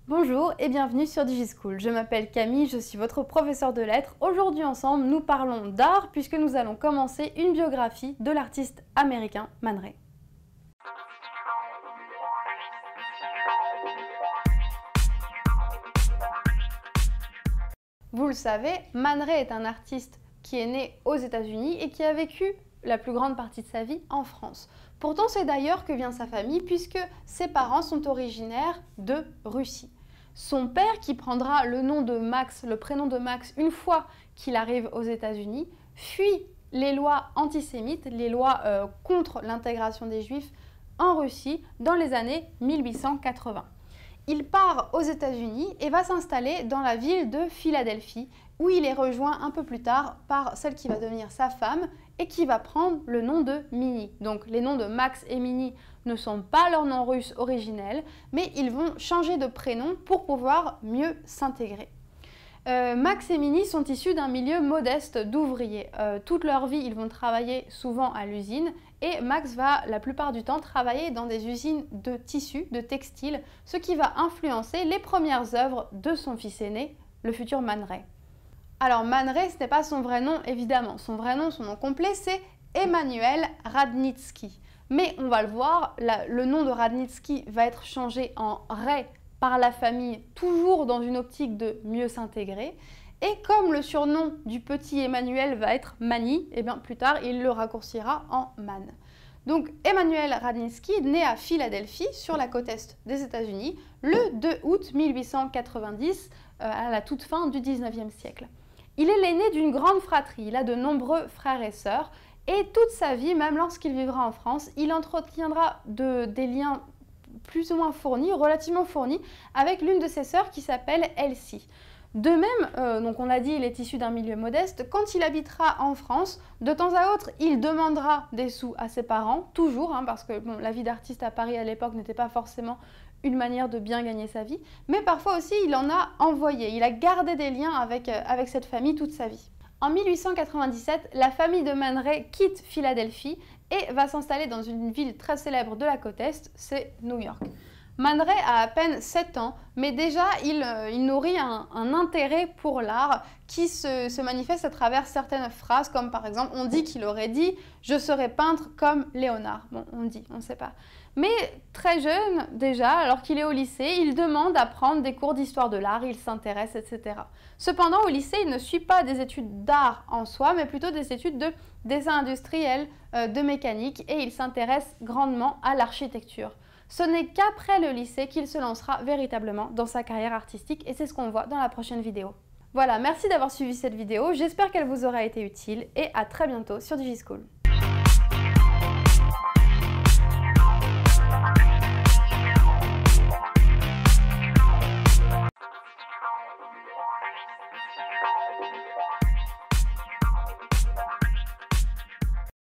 Bonjour et bienvenue sur DigiSchool. Je m'appelle Camille, je suis votre professeure de lettres. Aujourd'hui ensemble, nous parlons d'art puisque nous allons commencer une biographie de l'artiste américain Man Ray. Vous le savez, Man Ray est un artiste qui est né aux États-Unis et qui a vécu la plus grande partie de sa vie en France. Pourtant, c'est d'ailleurs que vient sa famille puisque ses parents sont originaires de Russie. Son père, qui prendra le nom de Max, le prénom de Max, une fois qu'il arrive aux États-Unis, fuit les lois antisémites, les lois contre l'intégration des Juifs en Russie dans les années 1880. Il part aux États-Unis et va s'installer dans la ville de Philadelphie, où il est rejoint un peu plus tard par celle qui va devenir sa femme et qui va prendre le nom de Minnie. Donc les noms de Max et Minnie ne sont pas leurs noms russes originels, mais ils vont changer de prénom pour pouvoir mieux s'intégrer. Max et Minnie sont issus d'un milieu modeste d'ouvriers. Toute leur vie, ils vont travailler souvent à l'usine et Max va la plupart du temps travailler dans des usines de tissus, de textiles, ce qui va influencer les premières œuvres de son fils aîné, le futur Man Ray. Alors Man Ray, ce n'est pas son vrai nom évidemment. Son vrai nom, son nom complet, c'est Emanuel Radnitsky. Mais on va le voir, le nom de Radnitsky va être changé en Ray par la famille, toujours dans une optique de mieux s'intégrer. Et comme le surnom du petit Emmanuel va être Manny, et bien plus tard il le raccourcira en Man. Donc Emanuel Radnitsky naît à Philadelphie, sur la côte est des États-Unis, le 2 août 1890, à la toute fin du 19e siècle. Il est l'aîné d'une grande fratrie, il a de nombreux frères et sœurs, et toute sa vie, même lorsqu'il vivra en France, il entretiendra des liens plus ou moins fournis, relativement fournis, avec l'une de ses sœurs qui s'appelle Elsie. De même, donc on l'a dit, il est issu d'un milieu modeste. Quand il habitera en France, de temps à autre, il demandera des sous à ses parents, toujours, parce que bon, la vie d'artiste à Paris à l'époque n'était pas forcément une manière de bien gagner sa vie, mais parfois aussi il en a envoyé, il a gardé des liens avec cette famille toute sa vie. En 1897, la famille de Man Ray quitte Philadelphie et va s'installer dans une ville très célèbre de la côte Est, c'est New York. Man Ray a à peine 7 ans, mais déjà il nourrit un intérêt pour l'art qui se manifeste à travers certaines phrases, comme par exemple, on dit qu'il aurait dit « je serai peintre comme Léonard ». Bon, on dit, on ne sait pas. Mais très jeune déjà, alors qu'il est au lycée, il demande à prendre des cours d'histoire de l'art, il s'intéresse, etc. Cependant, au lycée, il ne suit pas des études d'art en soi, mais plutôt des études de dessin industriel, de mécanique, et il s'intéresse grandement à l'architecture. Ce n'est qu'après le lycée qu'il se lancera véritablement dans sa carrière artistique, et c'est ce qu'on voit dans la prochaine vidéo. Voilà, merci d'avoir suivi cette vidéo, j'espère qu'elle vous aura été utile, et à très bientôt sur DigiSchool.